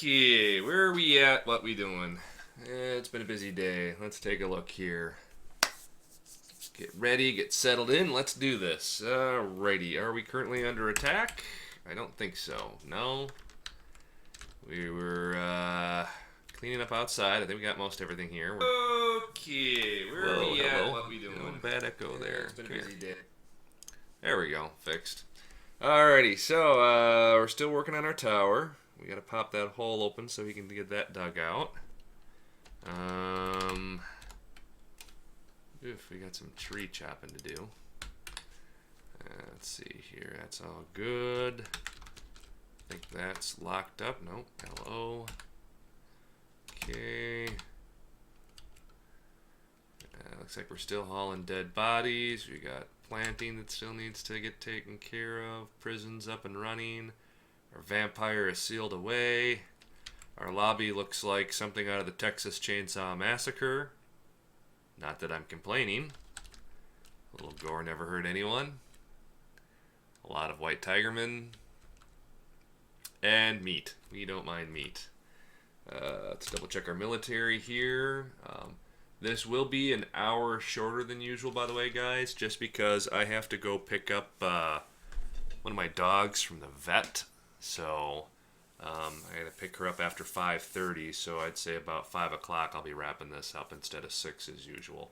Okay, where are we at? What we doing? It's been a busy day. Let's take a look here. Get ready, get settled in. Let's do this. Alrighty, are we currently under attack? I don't think so. No. We were cleaning up outside. I think we got most everything here. Okay, where are we at? What we doing? No bad echo there. It's been a busy day. There we go, fixed. Alrighty, so we're still working on our tower. We gotta pop that hole open so we can get that dug out. We got some tree chopping to do. Let's see here. That's all good. I think that's locked up. Nope. Hello. Okay. Looks like we're still hauling dead bodies. We got planting that still needs to get taken care of. Prison's up and running. Our vampire is sealed away. Our lobby looks like something out of the Texas Chainsaw Massacre. Not that I'm complaining. A little gore never hurt anyone. A lot of white tigermen. And meat. We don't mind meat. Let's double check our military here. This will be an hour shorter than usual, by the way, guys, just because I have to go pick up one of my dogs from the vet. So I gotta pick her up after 5:30, so I'd say about 5 o'clock I'll be wrapping this up instead of 6 as usual.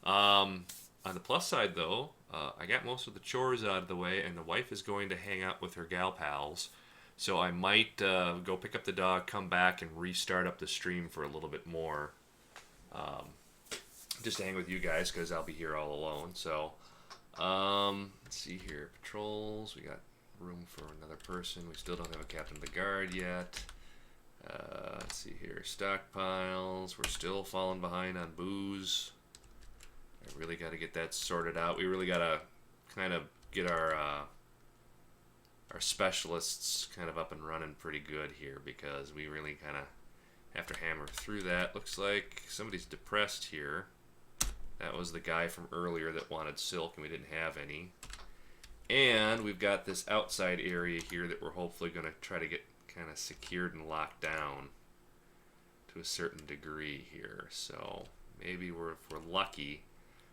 On the plus side, though, I got most of the chores out of the way, and the wife is going to hang out with her gal pals. So I might go pick up the dog, come back, and restart up the stream for a little bit more. Just to hang with you guys, because I'll be here all alone. So, let's see here. Patrols, we got room for another person. We still don't have a captain of the guard yet. Let's see here. Stockpiles, we're still falling behind on booze. I really got to get that sorted out. We really got to kind of get our specialists kind of up and running pretty good here, because we really kind of have to hammer through that. Looks like somebody's depressed here. That was the guy from earlier that wanted silk, and we didn't have any. And we've got this outside area here that we're hopefully going to try to get kind of secured and locked down to a certain degree here. So maybe if we're lucky.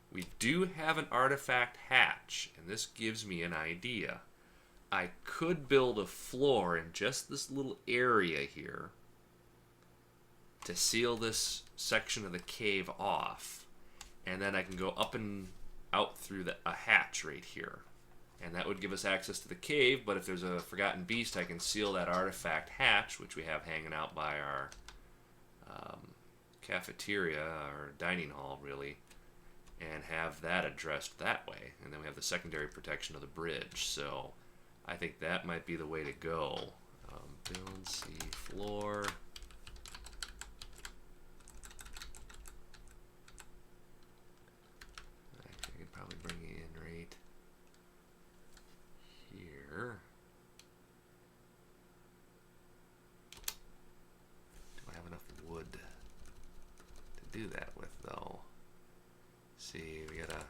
We do have an artifact hatch, and this gives me an idea. I could build a floor in just this little area here to seal this section of the cave off, and then I can go up and out through a hatch right here, and that would give us access to the cave. But if there's a forgotten beast, I can seal that artifact hatch, which we have hanging out by our cafeteria, or dining hall really, and have that addressed that way, and then we have the secondary protection of the bridge. So I think that might be the way to go. Build, see, floor. I could probably bring it in right here. Do I have enough wood to do that with, though? See, we gotta...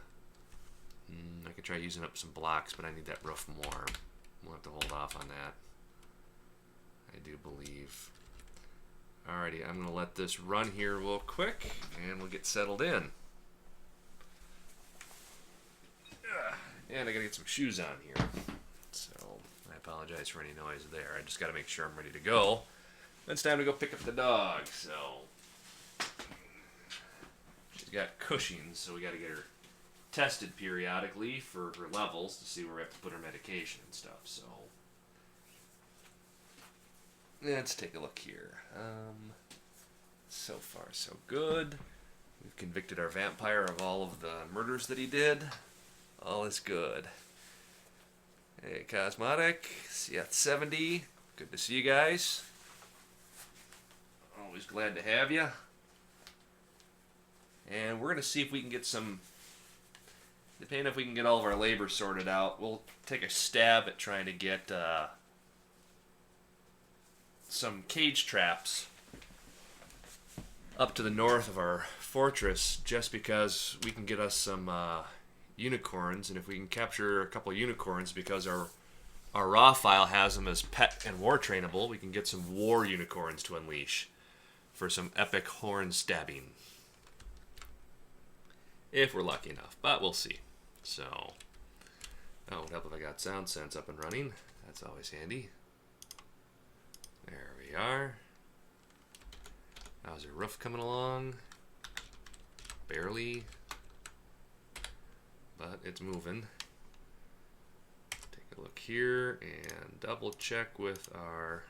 I could try using up some blocks, but I need that roof more. We'll have to hold off on that, I do believe. Alrighty, I'm going to let this run here real quick, and we'll get settled in. And I got to get some shoes on here. So, I apologize for any noise there. I just got to make sure I'm ready to go. Then it's time to go pick up the dog, so... She's got Cushing's, so we got to get her tested periodically for her levels to see where we have to put her medication and stuff. So let's take a look here. So far so good. We've convicted our vampire of all of the murders that he did. All is good. Hey, Cosmotic, CF70, good to see you guys. Always glad to have you. And we're going to see if we can get some... Depending if we can get all of our labor sorted out, we'll take a stab at trying to get some cage traps up to the north of our fortress, just because we can get us some unicorns, and if we can capture a couple of unicorns, because our our raw file has them as pet and war trainable. We can get some war unicorns to unleash for some epic horn stabbing. If we're lucky enough, but we'll see. So, oh, it would help if I got Sound Sense up and running. That's always handy. There we are. How's your roof coming along? Barely. But it's moving. Take a look here and double check with our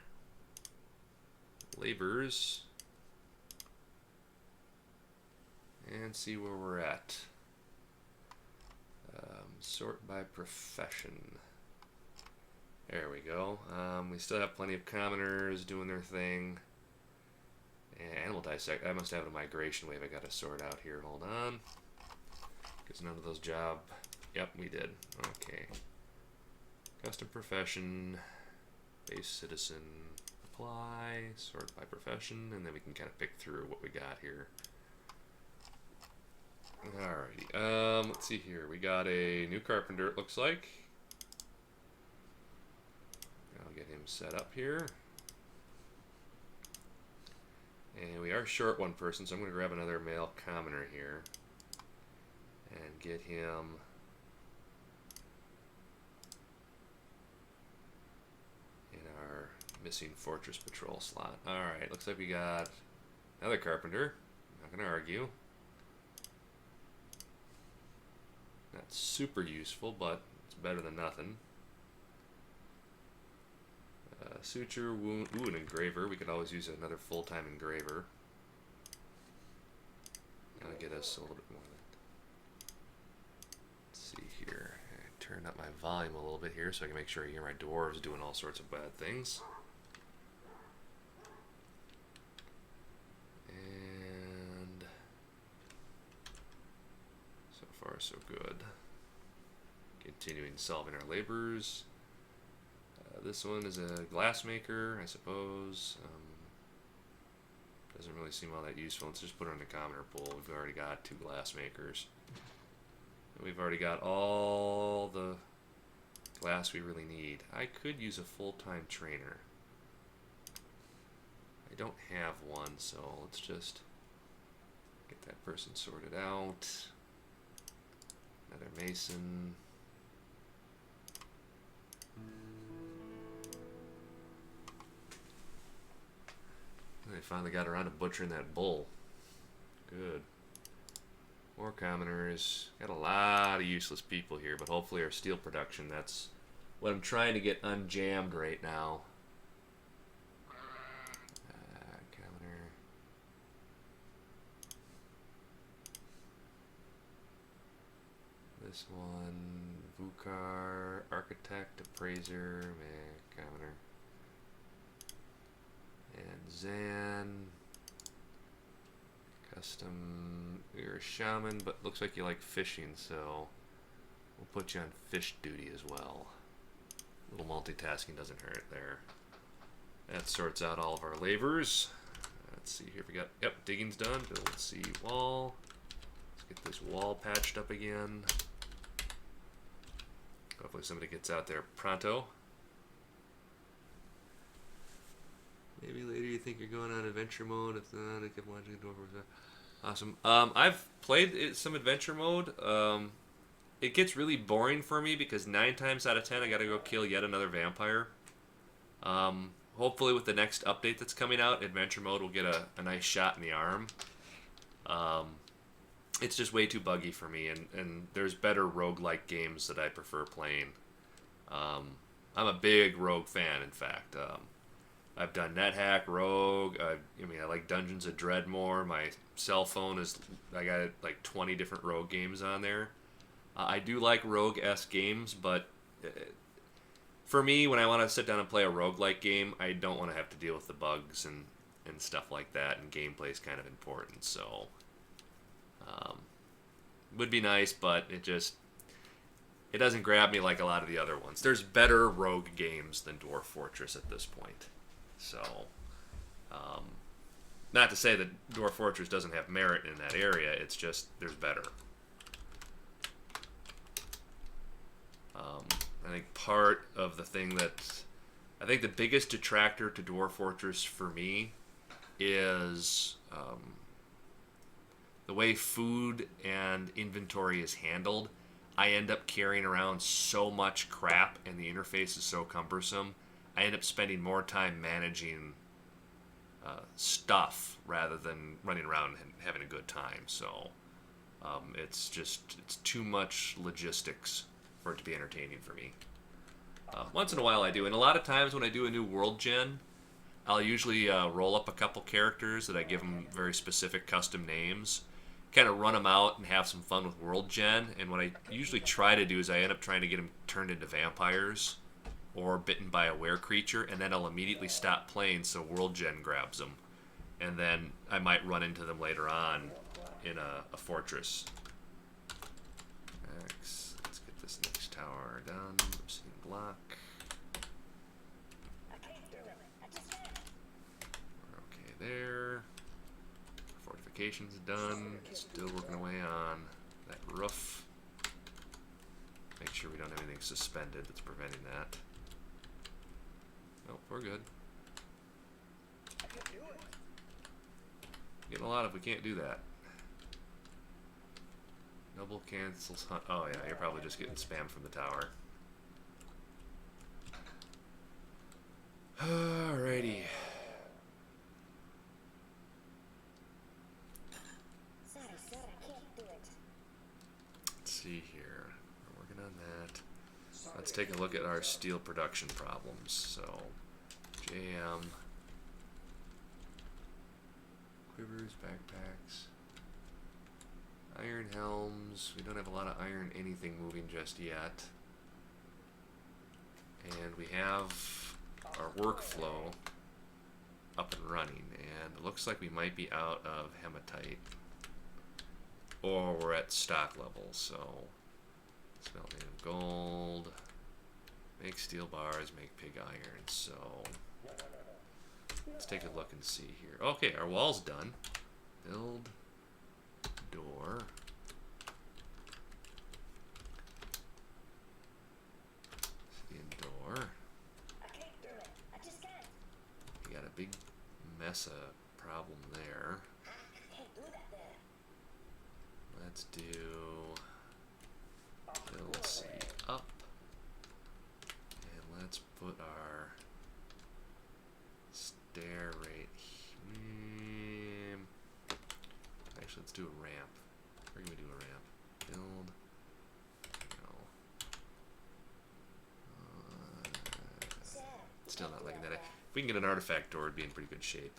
labors and see where we're at. Sort by profession. There we go. We still have plenty of commoners doing their thing. And animal dissect. I must have a migration wave I got to sort out here. Hold on. Because none of those job. Yep, we did. Okay. Custom profession. Base citizen. Apply. Sort by profession. And then we can kind of pick through what we got here. Alrighty. Let's see here. We got a new carpenter, it looks like. I'll get him set up here. And we are short one person, so I'm going to grab another male commoner here and get him in our missing fortress patrol slot. Alright, looks like we got another carpenter. I'm not going to argue. Not super useful, but it's better than nothing. Suture, wound, ooh, an engraver. We could always use another full-time engraver. That'll get us a little bit more of that. Let's see here. I turn up my volume a little bit here so I can make sure I hear my dwarves doing all sorts of bad things. And so far so good. Continuing solving our labors. This one is a glassmaker, I suppose. Doesn't really seem all that useful. Let's just put it in the commoner pool. We've already got 2 glassmakers. We've already got all the glass we really need. I could use a full-time trainer. I don't have one, so let's just get that person sorted out. Another mason. They finally got around to butchering that bull. Good. More commoners. Got a lot of useless people here, but hopefully our steel production, that's what I'm trying to get unjammed right now. Commoner. This one, Vukar, architect, appraiser, commoner. And Zan, custom, you're a shaman, but looks like you like fishing, so we'll put you on fish duty as well. A little multitasking doesn't hurt there. That sorts out all of our labors. Let's see here, we got, yep, digging's done. Build C wall. Let's get this wall patched up again. Hopefully somebody gets out there pronto. Maybe later you think you're going on adventure mode. If not, I keep watching Dwarf. Awesome. I've played some adventure mode. It gets really boring for me because 9 times out of 10 I gotta go kill yet another vampire. Hopefully with the next update that's coming out, adventure mode will get a nice shot in the arm. It's just way too buggy for me, and there's better roguelike games that I prefer playing. I'm a big rogue fan, in fact. I've done NetHack, Rogue. I like Dungeons of Dread more. My cell phone is, I got like 20 different Rogue games on there. I do like Rogue-esque games, but for me, when I want to sit down and play a roguelike game, I don't want to have to deal with the bugs and stuff like that, and gameplay is kind of important, so would be nice, but it doesn't grab me like a lot of the other ones. There's better Rogue games than Dwarf Fortress at this point. So, not to say that Dwarf Fortress doesn't have merit in that area, it's just there's better. I think part of the thing that I think the biggest detractor to Dwarf Fortress for me is the way food and inventory is handled. I end up carrying around so much crap, and the interface is so cumbersome. I end up spending more time managing stuff rather than running around and having a good time. So it's too much logistics for it to be entertaining for me. Once in a while I do, and a lot of times when I do a new world gen, I'll usually roll up a couple characters that I give them very specific custom names, kind of run them out and have some fun with world gen. And what I usually try to do is I end up trying to get them turned into vampires or bitten by a were creature, and then I'll immediately stop playing so world gen grabs them, and then I might run into them later on in a fortress. Let's get this next tower done. Obsidian block. We're okay there. Fortifications done. Still working away on that roof. Make sure we don't have anything suspended that's preventing that. Nope, we're good. Getting a lot of we can't do that. Noble cancels hunt. Oh yeah, you're probably just getting spam from the tower. Alrighty. Let's see here. We're working on that. Let's take a look at our steel production problems. So, JM, quivers, backpacks, iron helms. We don't have a lot of iron anything moving just yet. And we have our workflow up and running. And it looks like we might be out of hematite. Or we're at stock level. So, smelt native gold. Make steel bars, make pig iron. So, let's take a look and see here. Okay, our wall's done. Build door. See a door. You got a big mess of problem there. Let's do build C up. And let's put our stair right here. Actually, let's do a ramp. Where can we do a ramp? Build. No. Still not liking that. If we can get an artifact door, it'd be in pretty good shape.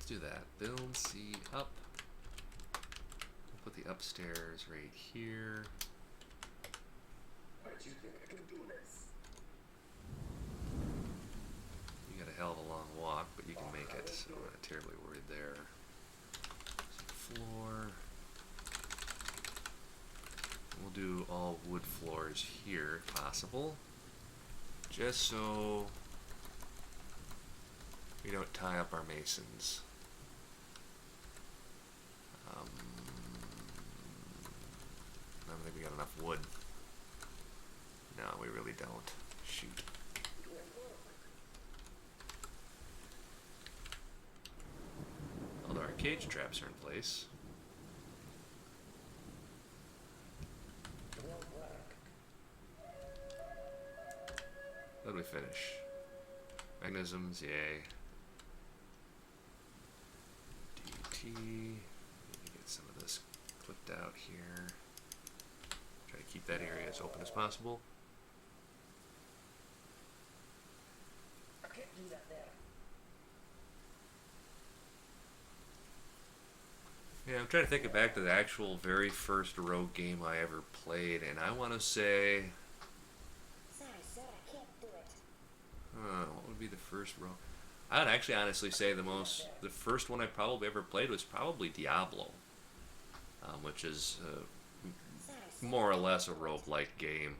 Do that. Build C up. We'll put the upstairs right here. Why do you think I can do this? You got a hell of a long walk, but you can make it, so I'm not terribly worried there. Some floor. We'll do all wood floors here if possible. Just so we don't tie up our masons. I don't think we got enough wood. No, we really don't. Shoot. Although our cage traps are in place. What did we finish? Mechanisms, yay. DT. Need to get some of this clipped out here. Try to keep that area as open as possible. I can't do that there. Yeah, I'm trying to think back to the actual very first Rogue game I ever played, and I want to say... what would be the first Rogue? I would actually honestly say the first one I probably ever played was probably Diablo, which is more or less a roguelike game.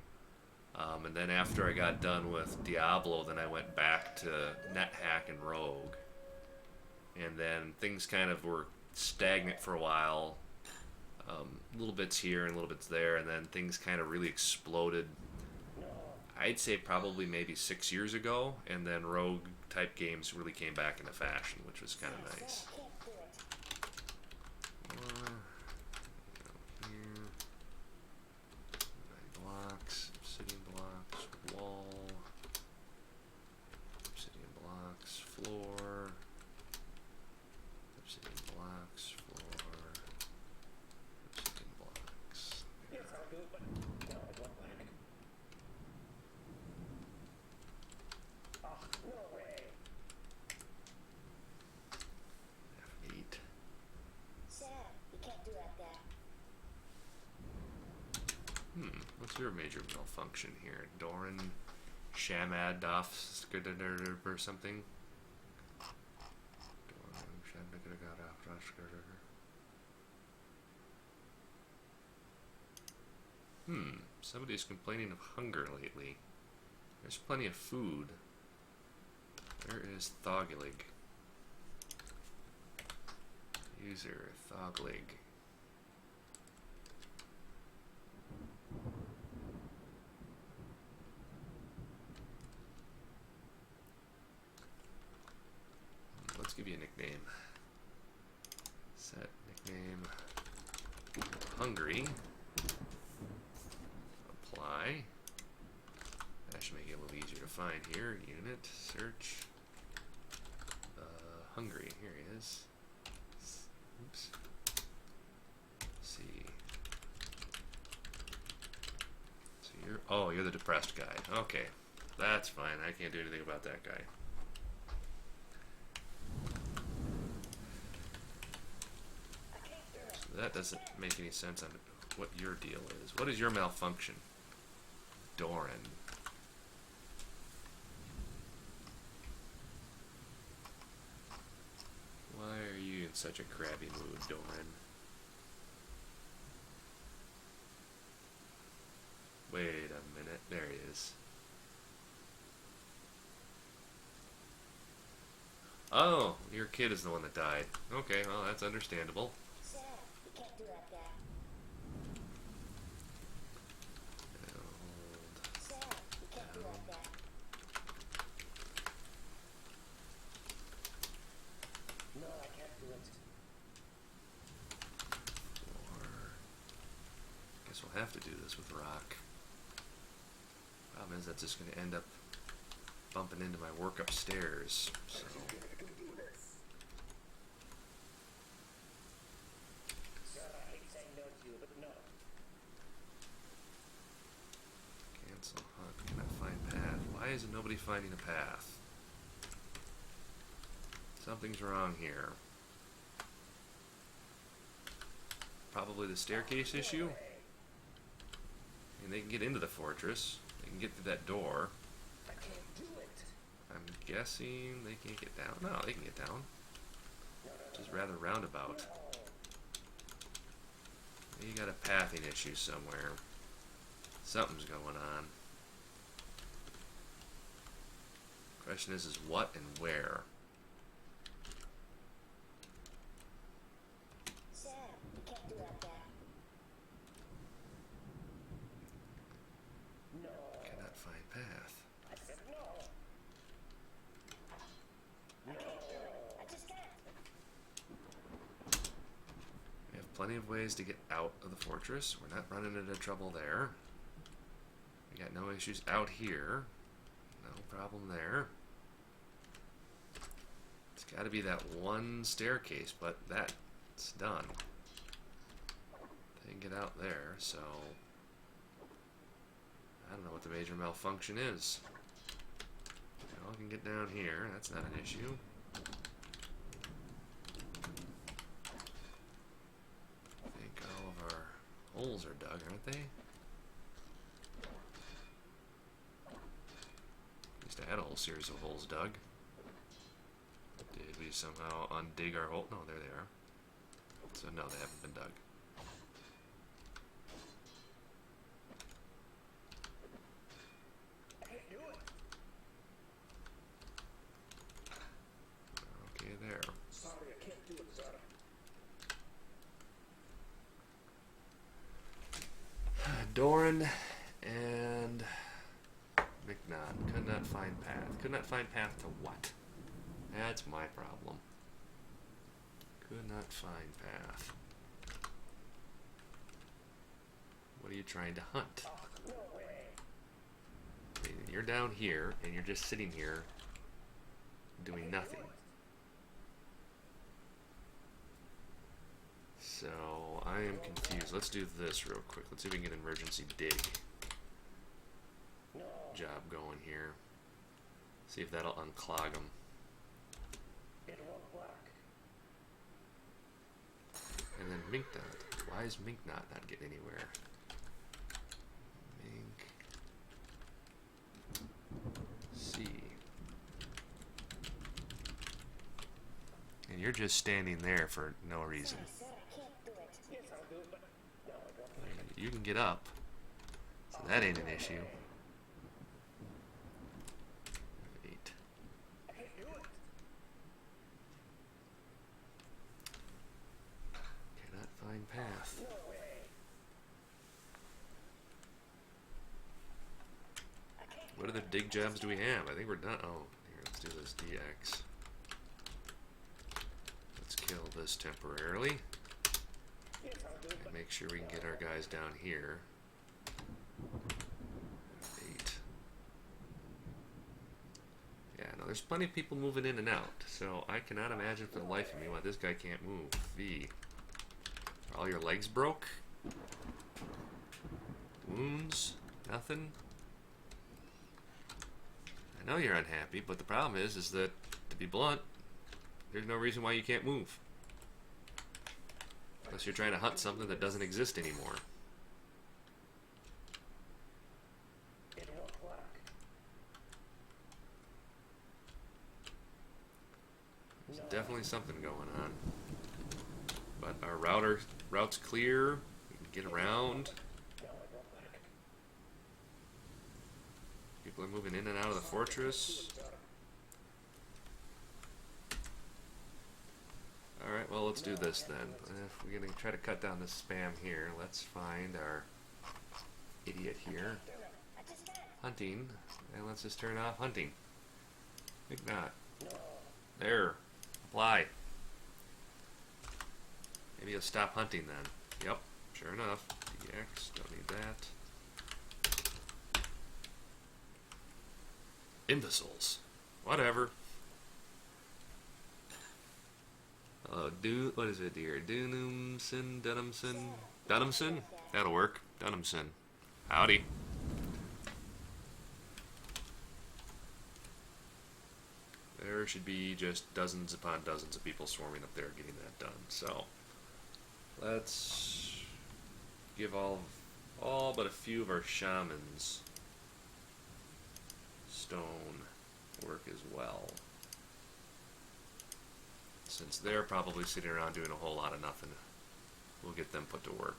And then after I got done with Diablo, then I went back to NetHack and Rogue. And then things kind of were stagnant for a while. Little bits here and little bits there, and then things kind of really exploded. I'd say probably maybe 6 years ago, and then Rogue type games really came back into fashion, which was kind of nice. Here. Blocks, obsidian blocks, wall, obsidian blocks, floor, obsidian blocks, floor, obsidian blocks. Yes, I'll do it, but no, it won't work. Oh, no way. F8. Sam, you can't do that there. What's your major malfunction here? Doran Shamadoff or something? Somebody's complaining of hunger lately. There's plenty of food. Where is Thoglig? User Thoglig. Let's give you a nickname. Set nickname Hungry. Apply. That should make it a little easier to find here. Unit, search. Hungry. Here he is. Oops. Let's see. So you're the depressed guy. Okay. That's fine. I can't do anything about that guy. That doesn't make any sense on what your deal is. What is your malfunction? Doran. Why are you in such a crabby mood, Doran? Wait a minute. There he is. Oh, your kid is the one that died. Okay, well, that's understandable. Can't do that there. Sam, you can't do that there. No, I can't do it. Guess we'll have to do this with rock. Problem is that's just going to end up bumping into my work upstairs. So. Why isn't nobody finding a path? Something's wrong here. Probably the staircase issue. And they can get into the fortress. They can get through that door. I can't do it. I'm guessing they can't get down. No, they can get down. Which is rather roundabout. You got a pathing issue somewhere. Something's going on. Question is what and where? Sam, you can't do that there. No. Cannot find path. I said no. I can't do it. I just can't. We have plenty of ways to get out of the fortress. We're not running into trouble there. We got no issues out here. No problem there. It's got to be that one staircase, but that's done. They can get out there, so I don't know what the major malfunction is. Y'all can get down here. That's not an issue. I think all of our holes are dug, aren't they? I had a whole series of holes dug. Did we somehow undig our hole? No, there they are. So no, they haven't been dug. Doran and McNaught. Could not find path. Could not find path to what? That's my problem. Could not find path. What are you trying to hunt? No way. I mean, you're down here, and you're just sitting here doing nothing. So, I am confused. Let's do this real quick. Let's see if we can get an emergency dig No. job going here. See if that'll unclog them. It won't work. And then Minknot. Why is Minknot not getting anywhere? Mink. C. And you're just standing there for no reason. Sir, I can't do it. Yes, I'll do it, but no, I don't like You can get up, so that ain't an issue. 8. it. I can't do it. Cannot find path. No way. I can't. What other dig jobs do we have? I think we're done. Oh, here, let's do this DX. Let's kill this temporarily. Yes, I'll do it, And but make sure we can get our guys down here. 8. Yeah, no, there's plenty of people moving in and out, so I cannot imagine for the life of me why this guy can't move. V. Are all your legs broke? Wounds? Nothing? I know you're unhappy, but the problem is that, to be blunt, there's no reason why you can't move. Unless you're trying to hunt something that doesn't exist anymore. it won't work. There's definitely something going on. But our route's clear. We can get around. No, it won't work. People are moving in and out of the fortress. Alright, well, let's do this then. If we're going to try to cut down this spam here, let's find our idiot here. I just can't. Hunting. And let's just turn off hunting. Think not. No. There. Apply. Maybe you'll stop hunting then. Yep, sure enough. DX, don't need that. Imbeciles. Whatever. What is it here? Dunhamson? That'll work. Dunhamson. Howdy. There should be just dozens upon dozens of people swarming up there getting that done. So, let's give all but a few of our shamans stone work as well. Since they're probably sitting around doing a whole lot of nothing, we'll get them put to work.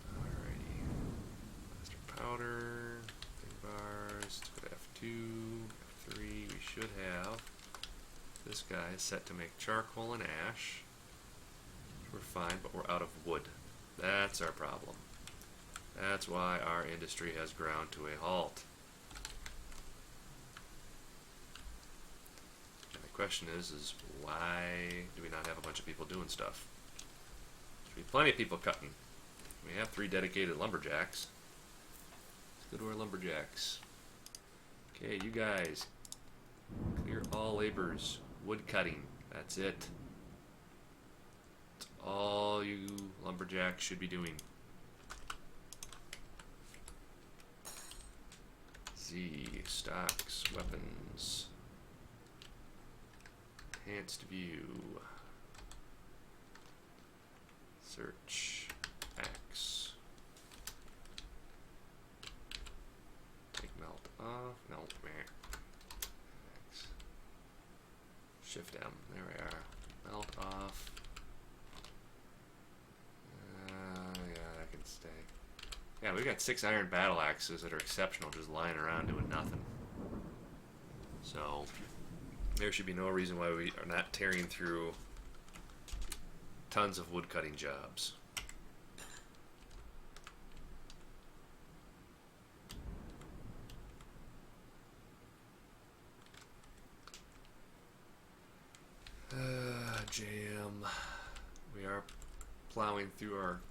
Alrighty. Master powder, thing bars, let's go to F2, F3, we should have. This guy is set to make charcoal and ash. We're fine, but we're out of wood. That's our problem. That's why our industry has ground to a halt. And the question is why do we not have a bunch of people doing stuff? There should be plenty of people cutting. We have 3 dedicated lumberjacks. Let's go to our lumberjacks. Okay, you guys. Clear all labors. Wood cutting. That's it. That's all you lumberjacks should be doing. Z, stocks, weapons, enhanced view, search, axe, take melt off, no, meh, axe, shift M, there we are, melt off, yeah, that can stay. Yeah, we've got 6 iron battle axes that are exceptional, just lying around doing nothing. So, There should be no reason why we are not tearing through tons of wood cutting jobs. JM. We are plowing through our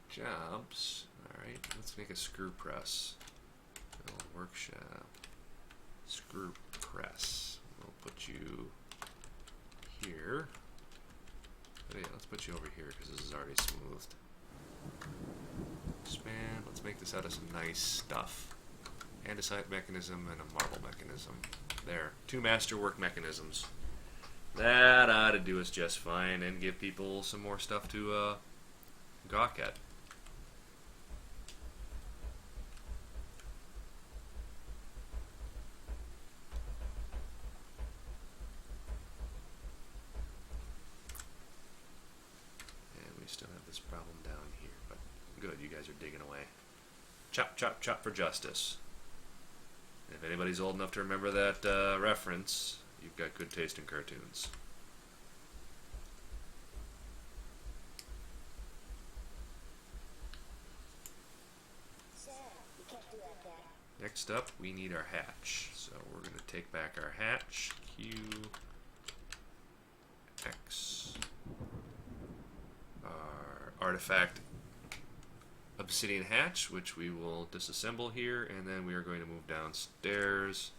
jobs. Alright, let's make a screw press. Workshop. Screw press. We'll put you here. But yeah, let's put you over here because this is already smoothed. Span. Let's make this out of some nice stuff. Andesite mechanism and a marble mechanism. There. 2 masterwork mechanisms. That ought to do us just fine and give people some more stuff to gawk at. And we still have this problem down here, but good, you guys are digging away. Chop, chop, chop for justice. If anybody's old enough to remember that reference, you've got good taste in cartoons. Next up, we need our hatch. So we're going to take back our hatch. Q, X, our artifact obsidian hatch, which we will disassemble here, and then we are going to move downstairs,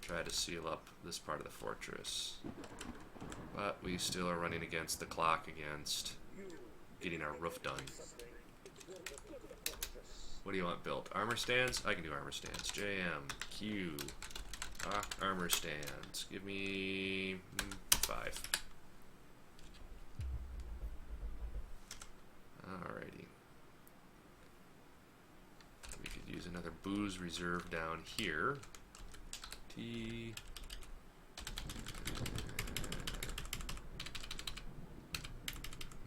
try to seal up this part of the fortress. But we still are running against the clock against getting our roof done. What do you want built? Armor stands? I can do armor stands. JM, Q, armor stands. Give me 5. Alrighty. We could use another booze reserve down here. T.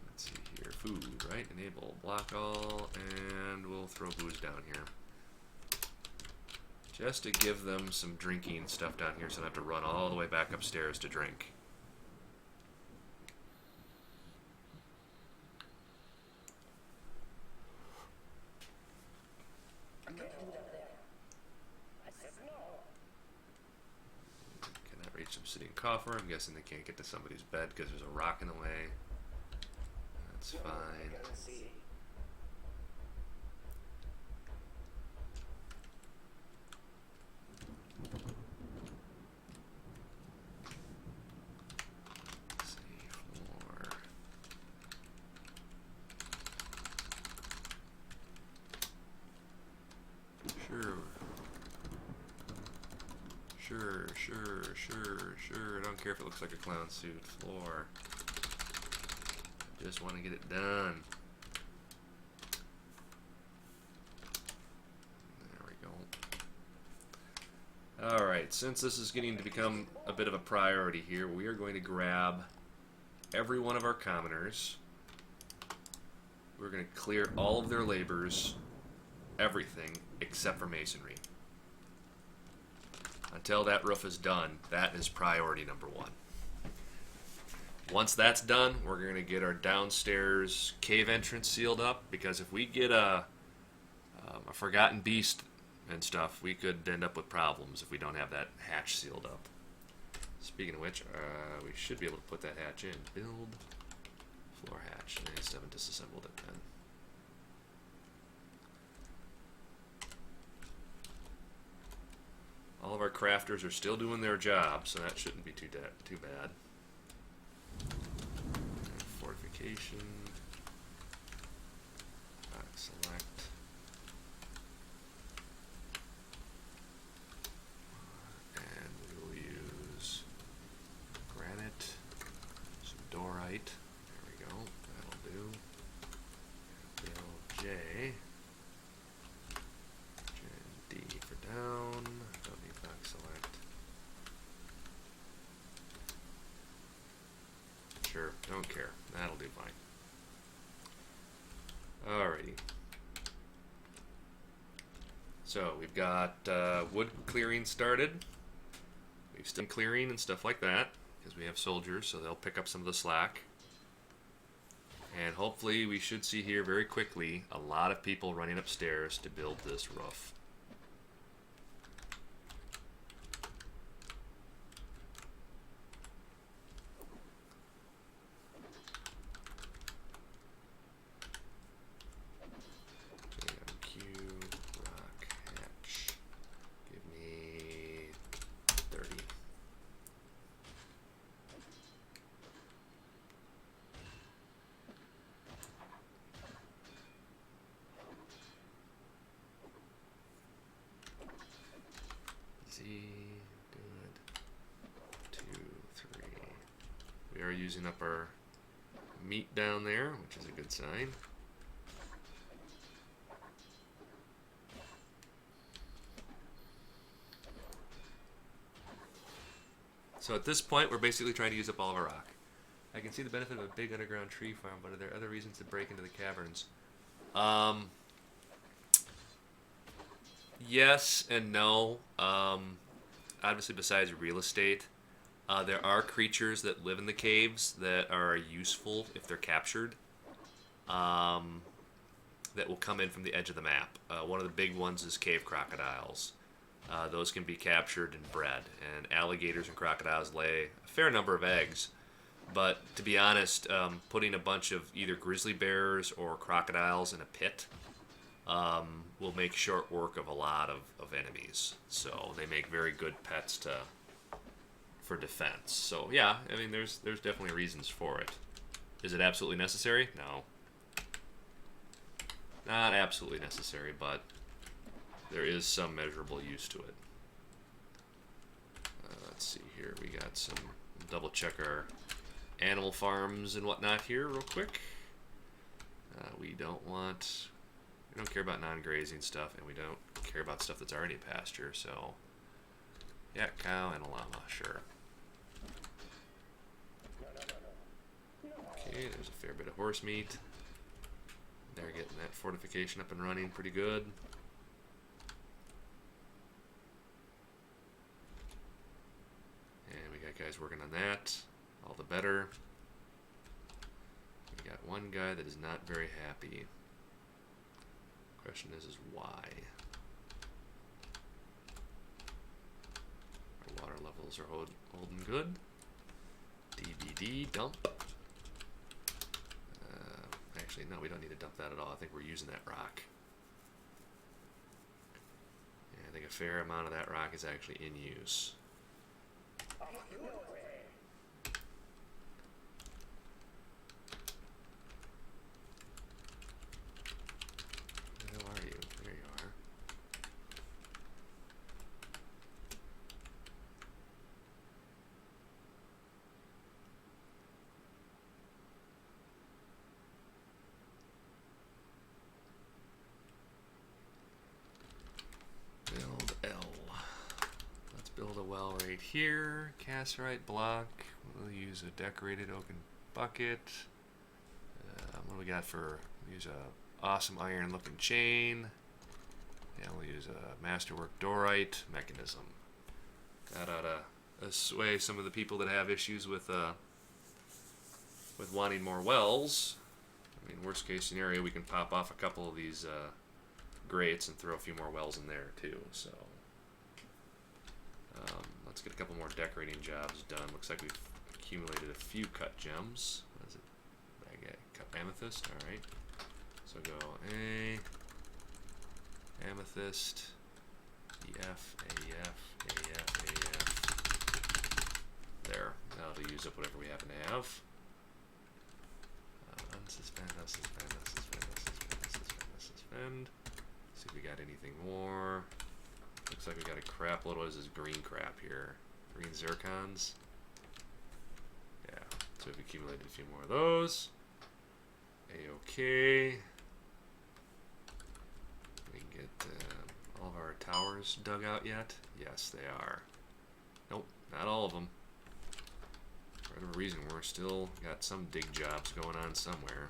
Let's see here. Food, right? Enable block all, and we'll throw booze down here. Just to give them some drinking stuff down here so they don't have to run all the way back upstairs to drink. Cannot reach some sitting coffer. I'm guessing they can't get to somebody's bed because there's a rock in the way. That's fine. Sure. I don't care if it looks like a clown suit. Floor. Just want to get it done. There we go. Alright, since this is getting to become a bit of a priority here, we are going to grab every one of our commoners. We're going to clear all of their labors, everything, except for masonry. Until that roof is done, that is priority number 1. Once that's done, we're going to get our downstairs cave entrance sealed up, because if we get a forgotten beast and stuff, we could end up with problems if we don't have that hatch sealed up. Speaking of which, we should be able to put that hatch in. Build floor hatch. I just haven't disassembled it then. All of our crafters are still doing their job, so that shouldn't be too bad. Fortification. Select. And we will use granite, some dorite. There we go. That'll do. Build J. D for down. Don't need back select. Sure, don't care. That'll do fine. Alrighty. So we've got wood clearing started. We've still been clearing and stuff like that because we have soldiers, so they'll pick up some of the slack. And hopefully we should see here very quickly a lot of people running upstairs to build this roof. Q, rock, hatch. Give me 30. Z, good. 2, 3. We are using up our meat down there, which is a good sign. So at this point, we're basically trying to use up all of our rock. I can see the benefit of a big underground tree farm, but are there other reasons to break into the caverns? Yes and no. Obviously, besides real estate, there are creatures that live in the caves that are useful if they're captured. That will come in from the edge of the map. One of the big ones is cave crocodiles. Those can be captured and bred, and alligators and crocodiles lay a fair number of eggs. But to be honest, putting a bunch of either grizzly bears or crocodiles in a pit will make short work of a lot of enemies. So they make very good pets for defense. So yeah, I mean, there's definitely reasons for it. Is it absolutely necessary? No. Not absolutely necessary, but there is some measurable use to it. Let's see here. We got some. Double check our animal farms and whatnot here real quick. We don't care about non-grazing stuff, and we don't care about stuff that's already pasture. So yeah, cow and a llama, sure. Okay, there's a fair bit of horse meat. They're getting that fortification up and running pretty good. And we got guys working on that. All the better. We got one guy that is not very happy. Question is why? Our water levels are holding good. DBD dump. Actually, no, we don't need to dump that at all. I think we're using that rock. Yeah, I think a fair amount of that rock is actually in use. Where are you? There you are. Build L. Let's build a well right here. Cassiterite block. We'll use a decorated oaken bucket. What do we got for? We'll use a awesome iron looking chain. And we'll use a masterwork dorite mechanism. That ought to assuage some of the people that have issues with wanting more wells. I mean, worst case scenario, we can pop off a couple of these grates and throw a few more wells in there too. So let's get a couple more decorating jobs done. Looks like we've accumulated a few cut gems. What is it? Cut amethyst. All right. So go A, amethyst, EF, AEF, AEF, AEF. There. That'll use up whatever we happen to have. Unsuspend, unsuspend, unsuspend, unsuspend, unsuspend, unsuspend. See if we got anything more. Looks like we got a crap load. What is this green crap here? Green zircons. Yeah. So we've accumulated a few more of those. A-okay. We can get all of our towers dug out yet? Yes, they are. Nope, not all of them. For whatever reason, we're still got some dig jobs going on somewhere.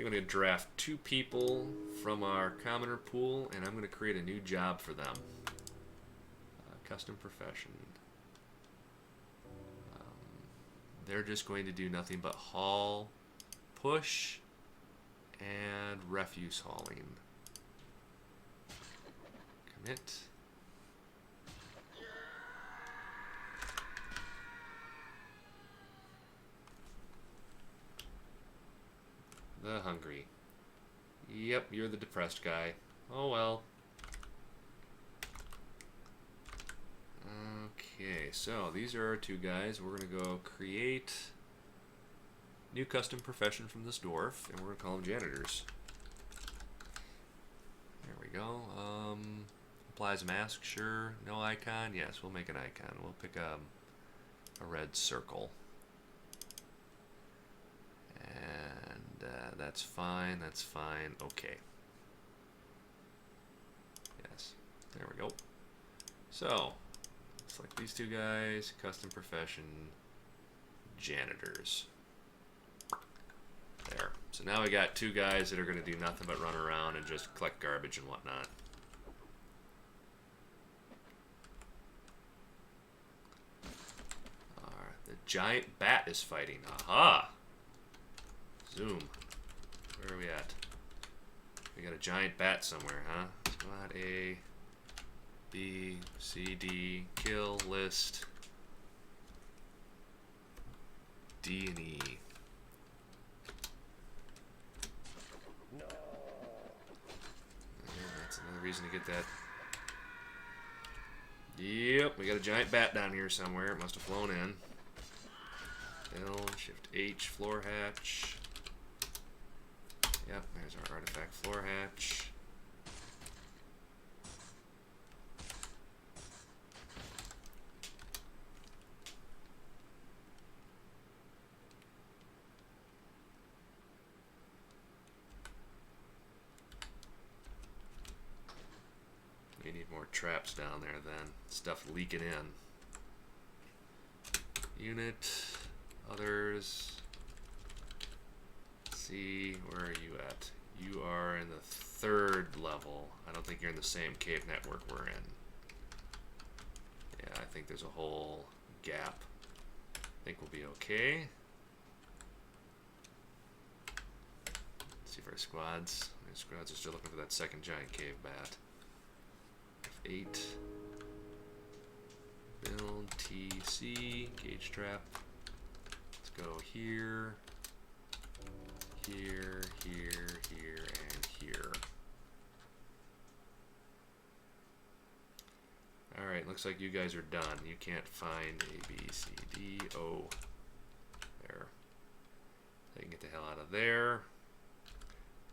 I'm going to draft 2 people from our commoner pool, and I'm going to create a new job for them. Custom profession. They're just going to do nothing but haul, push, and refuse hauling. Commit. The hungry. Yep, you're the depressed guy. Oh well. Okay, so these are our 2 guys. We're going to go create new custom profession from this dwarf, and we're going to call them janitors. There we go. Applies mask, sure. No icon? Yes, we'll make an icon. We'll pick a red circle. And that's fine, that's fine. Okay. Yes, there we go. So, select these 2 guys, custom profession, janitors. There. So now we got 2 guys that are going to do nothing but run around and just collect garbage and whatnot. The giant bat is fighting. Aha! Zoom. Where are we at? We got a giant bat somewhere, huh? Squad A, B, C, D, kill, list, D and E. No. Yeah, that's another reason to get that. Yep, we got a giant bat down here somewhere. It must have flown in. L, Shift H, floor hatch. Yep, there's our artifact floor hatch. We need more traps down there then. Stuff leaking in. Unit, others. See, where are you at? You are in the 3rd level. I don't think you're in the same cave network we're in. Yeah, I think there's a whole gap. I think we'll be okay. Let's see if our squads. Our squads are still looking for that 2nd giant cave bat. F8. Build TC, gauge trap. Let's go here, here, here, here, and here. Alright, looks like you guys are done. You can't find A, B, C, D, O. There. They can get the hell out of there.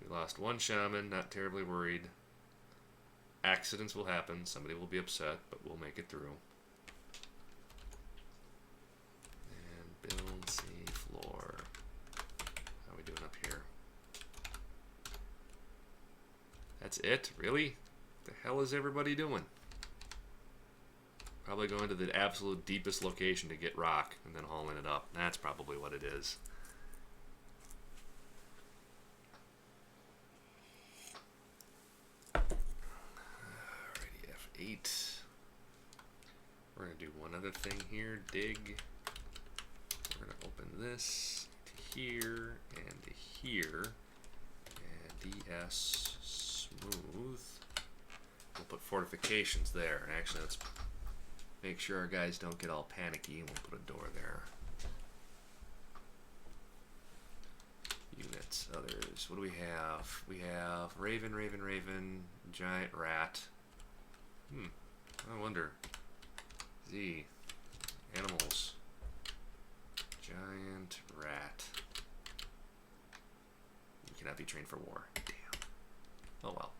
We lost 1 shaman, not terribly worried. Accidents will happen, somebody will be upset, but we'll make it through. Build C floor. How are we doing up here? That's it? Really? What the hell is everybody doing? Probably going to the absolute deepest location to get rock and then hauling it up. That's probably what it is. Alrighty, F8. We're going to do one other thing here. Dig. We're going to open this to here and to here, and DS smooth. We'll put fortifications there. And actually, let's make sure our guys don't get all panicky, and we'll put a door there. Units, others. What do we have? We have Raven, Raven, Raven, Giant Rat. I wonder. Z. Animals. Giant rat. You cannot be trained for war. Damn. Oh well.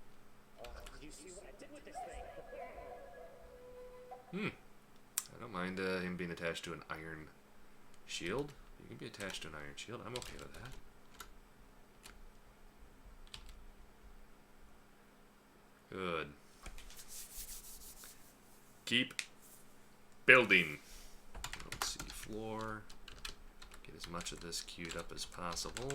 You see what I did with this thing? I don't mind him being attached to an iron shield. You can be attached to an iron shield. I'm okay with that. Good. Keep building. Let's see, floor. Get as much of this queued up as possible.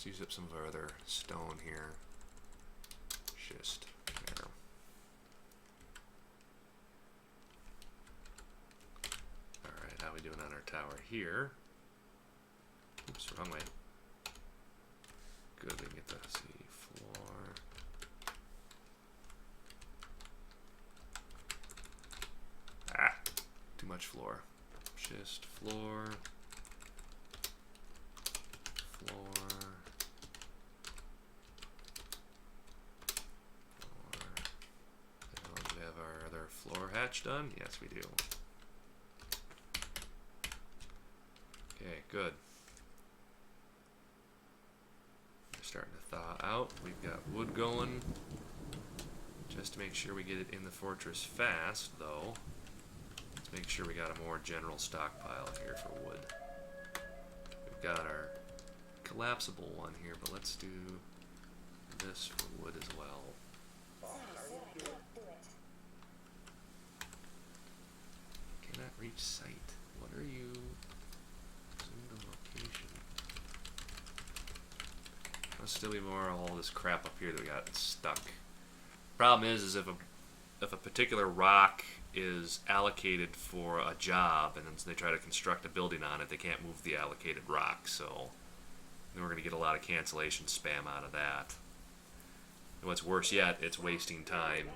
let's use up some of our other stone here. Just there. Alright, how are we doing on our tower here? Oops, wrong way. Good, we can get the floor. Ah, too much floor. Just floor. Do we have our other floor hatch done? Yes, we do. Okay, good. We're starting to thaw out. We've got wood going. Just to make sure we get it in the fortress fast, though, let's make sure we got a more general stockpile here for wood. We've got our collapsible one here, but let's do this for wood as well. Cannot reach site. What are you? Zoom to location. There'll still be more of all this crap up here that we got stuck. Problem is if a particular rock is allocated for a job and then they try to construct a building on it, they can't move the allocated rock, so then we're going to get a lot of cancellation spam out of that. And what's worse yet, it's wasting time.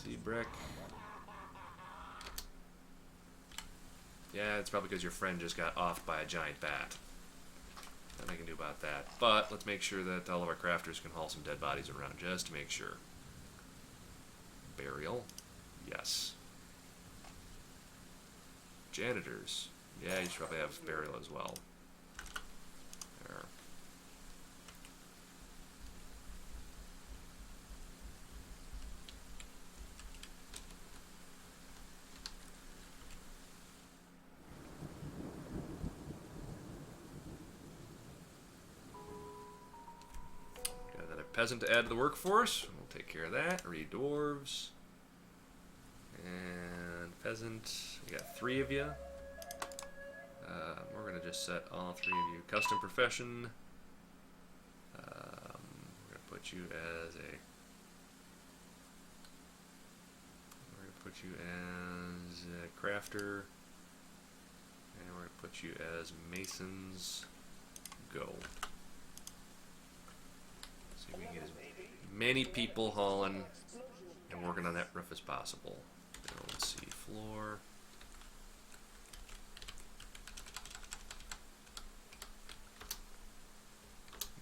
See, brick. Yeah, it's probably because your friend just got offed by a giant bat. Nothing I can do about that. But let's make sure that all of our crafters can haul some dead bodies around just to make sure. Burial. Yes. Janitors. Yeah, you should probably have burial as well. There. Got another peasant to add to the workforce. We'll take care of that. Dwarves. And peasant. We got 3 of you. We're going to just set all 3 of you custom profession. We're going to put you as a... We're going to put you as a crafter. And we're going to put you as masons. Go. See if we can get as many people hauling and working on that roof as possible. Let's see, floor.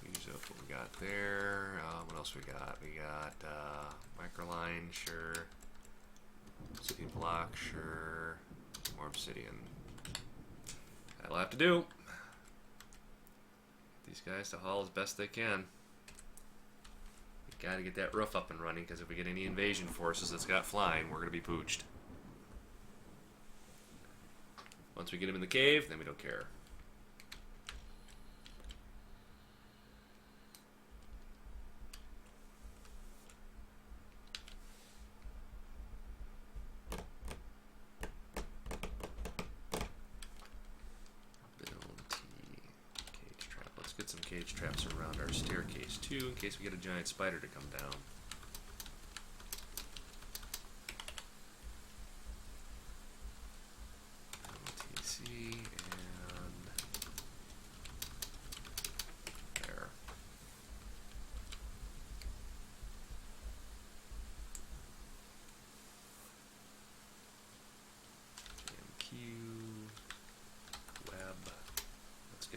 Use up what we got there. What else we got? We got microline, sure. Obsidian block, sure. Some more obsidian. That'll have to do. Get these guys to haul as best they can. We gotta get that roof up and running, because if we get any invasion forces that's got flying, we're gonna be pooched. Once we get them in the cave, then we don't care. Cage trap. Let's get some cage traps around our staircase too, in case we get a giant spider to come down.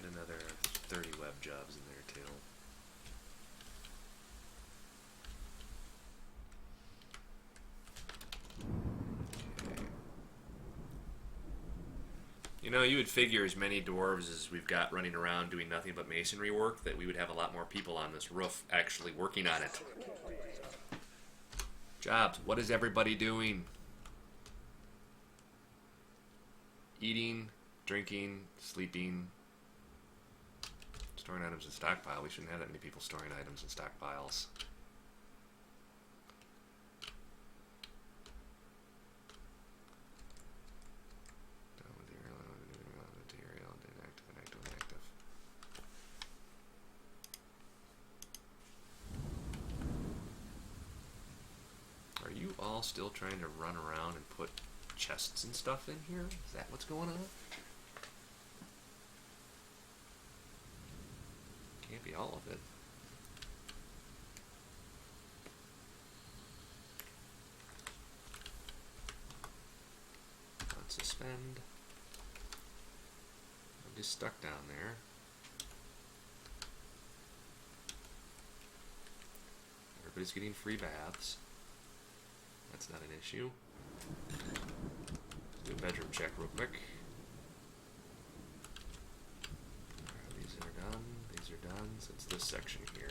Another 30 web jobs in there too. Okay. You know, you would figure as many dwarves as we've got running around doing nothing but masonry work that we would have a lot more people on this roof actually working on it. Jobs. What is everybody doing? Eating, drinking, sleeping. Storing items in stockpile. We shouldn't have that many people storing items in stockpiles. Material, all still trying to run around and put chests and stuff in here? Is that what's going on? Can't be all of it. Unsuspend. I'm just stuck down there. Everybody's getting free baths. That's not an issue. Let's do a bedroom check real quick. Alright, these are done. These are done. So it's this section here.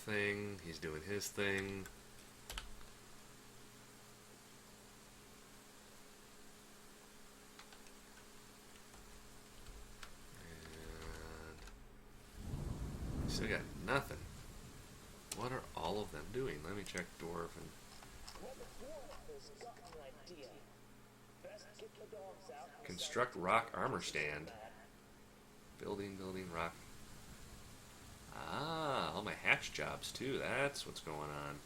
Thing. He's doing his thing. And still got nothing. What are all of them doing? Let me check Dwarf and construct rock armor stand. Building rock. Ah, all my hatch jobs too. That's what's going on.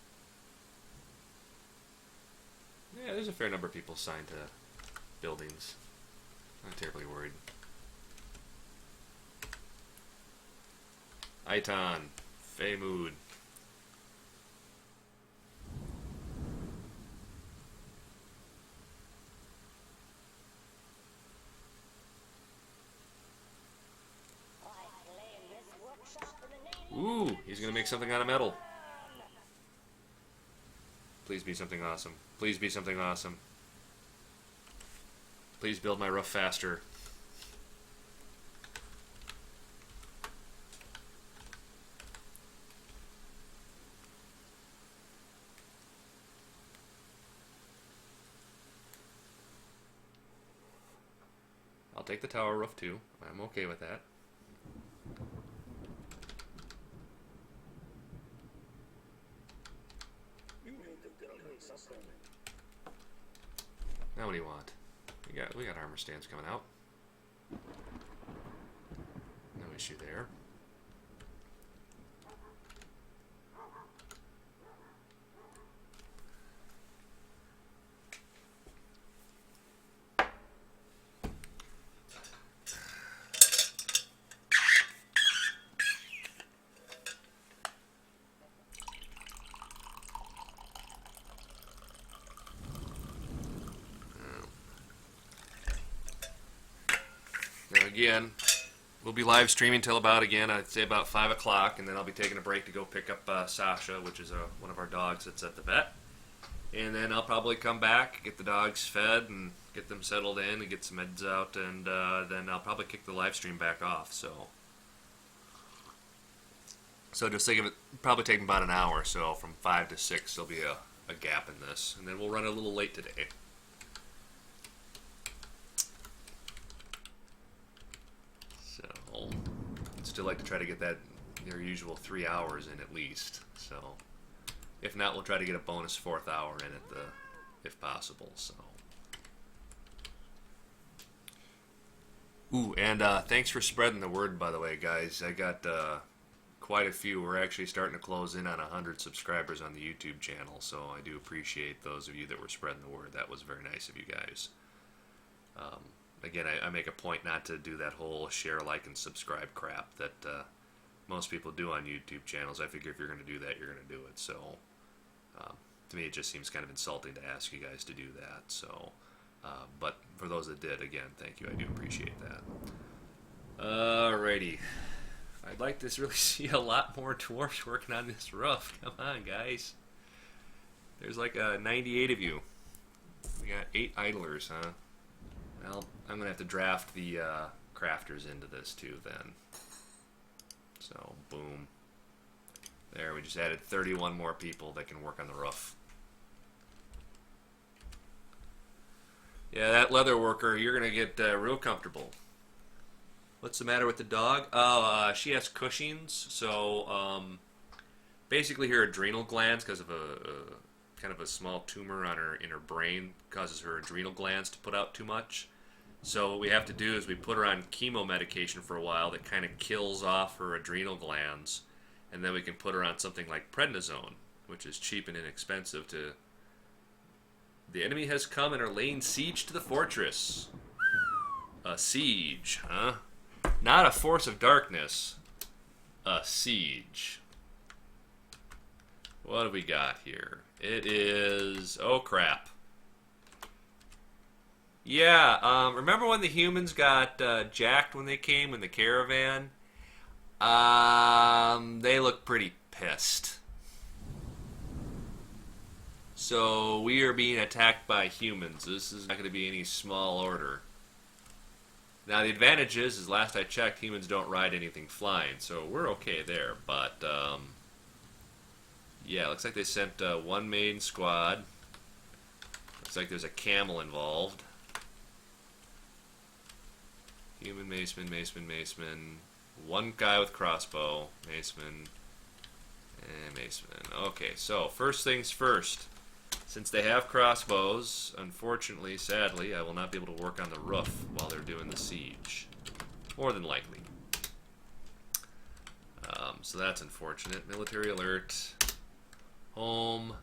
Yeah, there's a fair number of people assigned to buildings. Not terribly worried. Aitan, Feymud. Ooh, he's gonna make something out of metal. Please be something awesome. Please be something awesome. Please build my roof faster. I'll take the tower roof too. I'm okay with that. Now what do you want? We got armor stands coming out. No issue there. Again, we'll be live streaming till about, again, I'd say about 5 o'clock, and then I'll be taking a break to go pick up Sasha, which is one of our dogs that's at the vet. And then I'll probably come back, get the dogs fed, and get them settled in, and get some meds out, and then I'll probably kick the live stream back off. So just think of it probably taking about an hour, so from 5 to 6 there'll be a gap in this. And then we'll run a little late today. I'd still like to try to get that their usual 3 hours in at least. So if not, we'll try to get a bonus 4th hour in it, if possible. So. Ooh, and thanks for spreading the word, by the way, guys. I got quite a few. We're actually starting to close in on 100 subscribers on the YouTube channel, so I do appreciate those of you that were spreading the word. That was very nice of you guys. Again, I make a point not to do that whole share, like, and subscribe crap that most people do on YouTube channels. I figure if you're going to do that, you're going to do it. So, to me, it just seems kind of insulting to ask you guys to do that. So, but for those that did, again, thank you. I do appreciate that. Alrighty. I'd like to really see a lot more dwarfs working on this roof. Come on, guys. There's like 98 of you. We got 8 idlers, huh? Well, I'm going to have to draft the crafters into this too then. So, boom. There, we just added 31 more people that can work on the roof. Yeah, that leather worker, you're going to get real comfortable. What's the matter with the dog? Oh, she has Cushing's, so basically her adrenal glands, because of a kind of a small tumor on her in her brain, causes her adrenal glands to put out too much. So what we have to do is we put her on chemo medication for a while that kind of kills off her adrenal glands, and then we can put her on something like prednisone, which is cheap and inexpensive to... The enemy has come and are laying siege to the fortress. A siege, huh? Not a force of darkness. A siege. What do we got here? It is... Oh, crap. Yeah, remember when the humans got jacked when they came in the caravan? They look pretty pissed. So we are being attacked by humans. This is not going to be any small order. Now the advantage is last I checked, humans don't ride anything flying, so we're okay there. But yeah, looks like they sent one main squad. Looks like there's a camel involved. Human, maceman. One guy with crossbow, maceman, and maceman. Okay, so first things first. Since they have crossbows, unfortunately, sadly, I will not be able to work on the roof while they're doing the siege. More than likely. So that's unfortunate. Military alert. Home.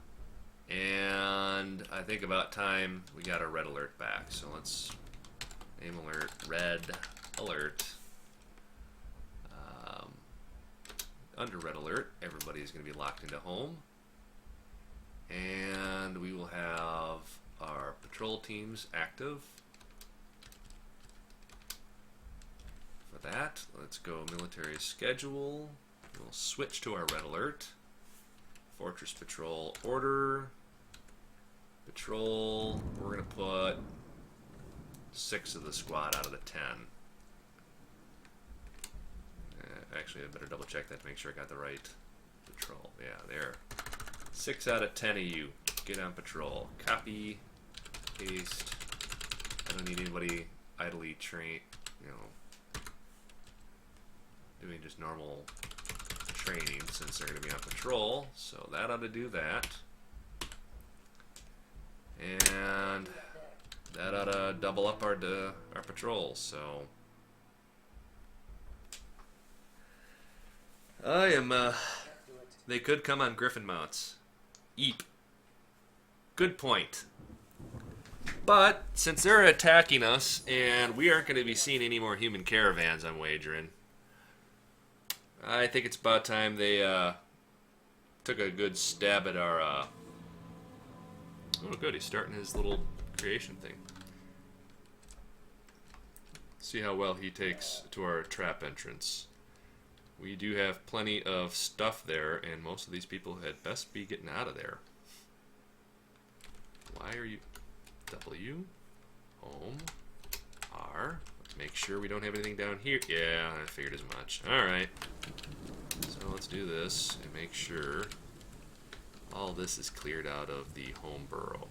And I think about time we got our red alert back. So let's name alert, red alert. Under red alert, everybody is going to be locked into home. And we will have our patrol teams active. For that, let's go military schedule. We'll switch to our red alert. Fortress patrol order. Patrol, we're going to put 6 of the squad out of the 10. Actually, I better double check that to make sure I got the right patrol. Yeah, there. 6 out of 10 of you. Get on patrol. Copy. Paste. I don't need anybody idly train, doing just normal training since they're going to be on patrol. So that ought to do that. And that ought to double up our patrols. So I am, they could come on griffin mounts. Eep. Good point. But since they're attacking us and we aren't going to be seeing any more human caravans, I'm wagering, I think it's about time they took a good stab at our oh good, he's starting his little creation thing. See how well he takes to our trap entrance. We do have plenty of stuff there, and most of these people had best be getting out of there. Why are you... W, home, R. Let's make sure we don't have anything down here. Yeah, I figured as much. Alright. So let's do this and make sure all this is cleared out of the home burrow.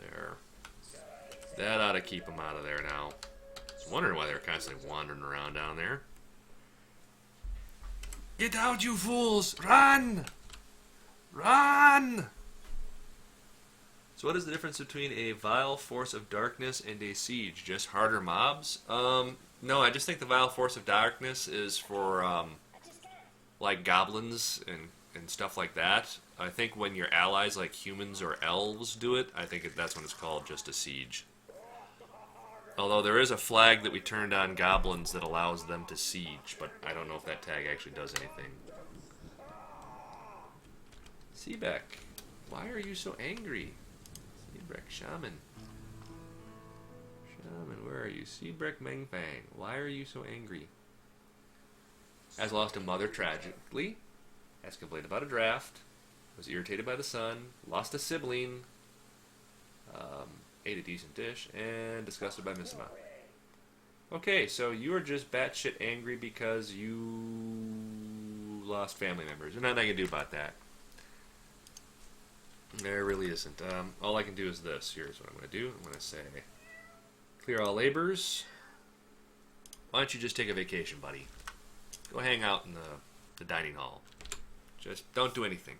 There. That ought to keep them out of there now. I was wondering why they were constantly wandering around down there. Get out, you fools! Run! Run! So what is the difference between a vile force of darkness and a siege? Just harder mobs? No, I just think the vile force of darkness is for, like goblins and stuff like that. I think when your allies, like humans or elves, do it, I think that's when it's called just a siege. Although there is a flag that we turned on goblins that allows them to siege, but I don't know if that tag actually does anything. Seebeck, why are you so angry? Seebeck, Shaman. Shaman, where are you? Seebeck Mengfang, why are you so angry? Has lost a mother tragically, has complained about a draft, was irritated by the sun, lost a sibling, ate a decent dish, and disgusted by Mishima. Okay, so you are just batshit angry because you lost family members. There's nothing I can do about that. There really isn't. All I can do is this. Here's what I'm going to do. I'm going to say, clear all labors. Why don't you just take a vacation, buddy? Go hang out in the dining hall. Just don't do anything.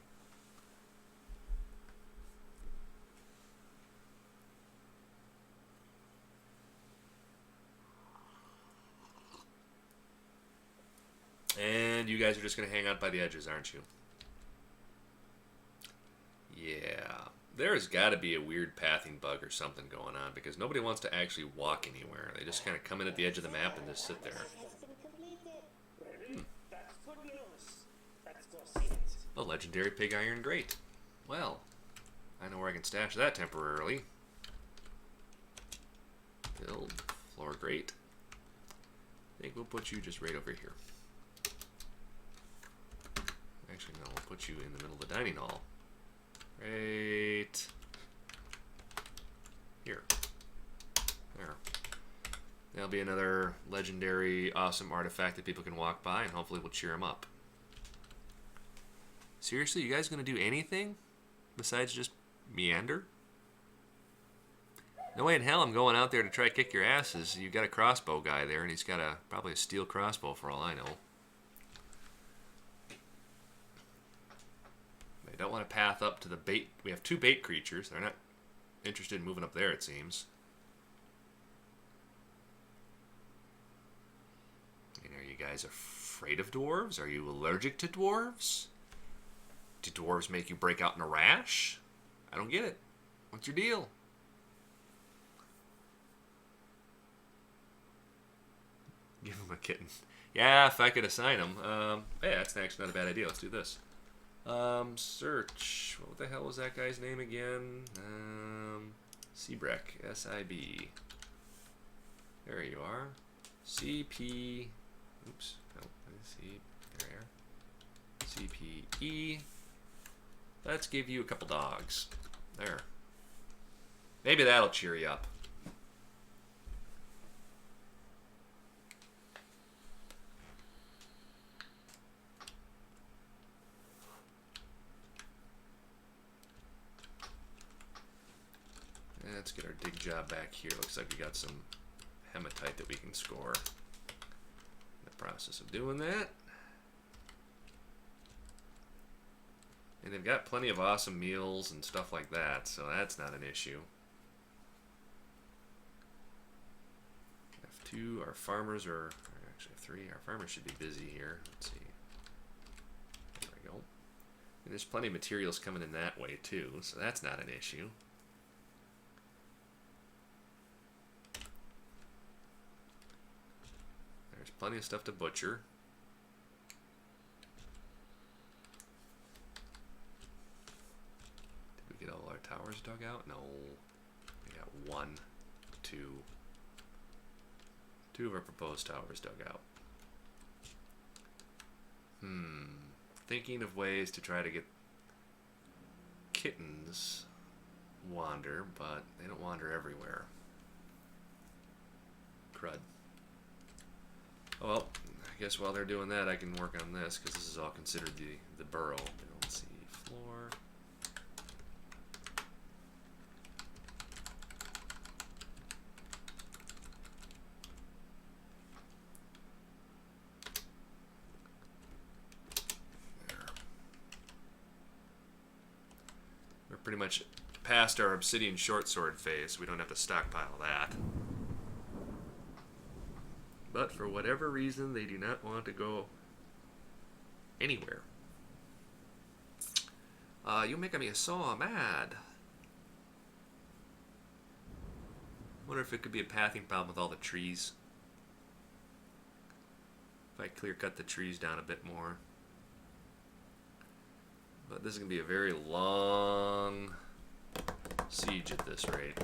And you guys are just going to hang out by the edges, aren't you? Yeah. There's got to be a weird pathing bug or something going on because nobody wants to actually walk anywhere. They just kind of come in at the edge of the map and just sit there. That's good news. Let's go see it. A legendary pig iron grate. Well, I know where I can stash that temporarily. Build floor grate. I think we'll put you just right over here. Actually, no, we'll put you in the middle of the dining hall. Right here. There. That'll be another legendary, awesome artifact that people can walk by, and hopefully we'll cheer them up. Seriously, you guys gonna do anything besides just meander? No way in hell I'm going out there to try to kick your asses. You've got a crossbow guy there, and he's got probably a steel crossbow for all I know. They don't want to path up to the bait. We have 2 bait creatures. They're not interested in moving up there, it seems. I mean, are you guys afraid of dwarves? Are you allergic to dwarves? Do dwarves make you break out in a rash? I don't get it. What's your deal? Give him a kitten. Yeah, if I could assign him. Hey, that's actually not a bad idea. Let's do this. Search. What the hell was that guy's name again? Seabrek. S-I-B. There you are. C-P... Oops. No. C... There you are. C-P-E. Let's give you a couple dogs. There. Maybe that'll cheer you up. Let's get our dig job back here. Looks like we got some hematite that we can score. In the process of doing that. And they've got plenty of awesome meals and stuff like that, so that's not an issue. F2, our farmers are actually 3. Our farmers should be busy here. Let's see. There we go. And there's plenty of materials coming in that way too, so that's not an issue. There's plenty of stuff to butcher. Did we get all our towers dug out? No. We got 1, 2. 2 of our proposed towers dug out. Thinking of ways to try to get kittens wander, but they don't wander everywhere. Crud. Oh, well, I guess while they're doing that, I can work on this, because this is all considered the burrow. Let's see, floor. There. We're pretty much past our obsidian short sword phase. We don't have to stockpile that. But for whatever reason, they do not want to go anywhere. You're making me so mad. Wonder if it could be a pathing problem with all the trees. If I clear cut the trees down a bit more. But this is going to be a very long siege at this rate.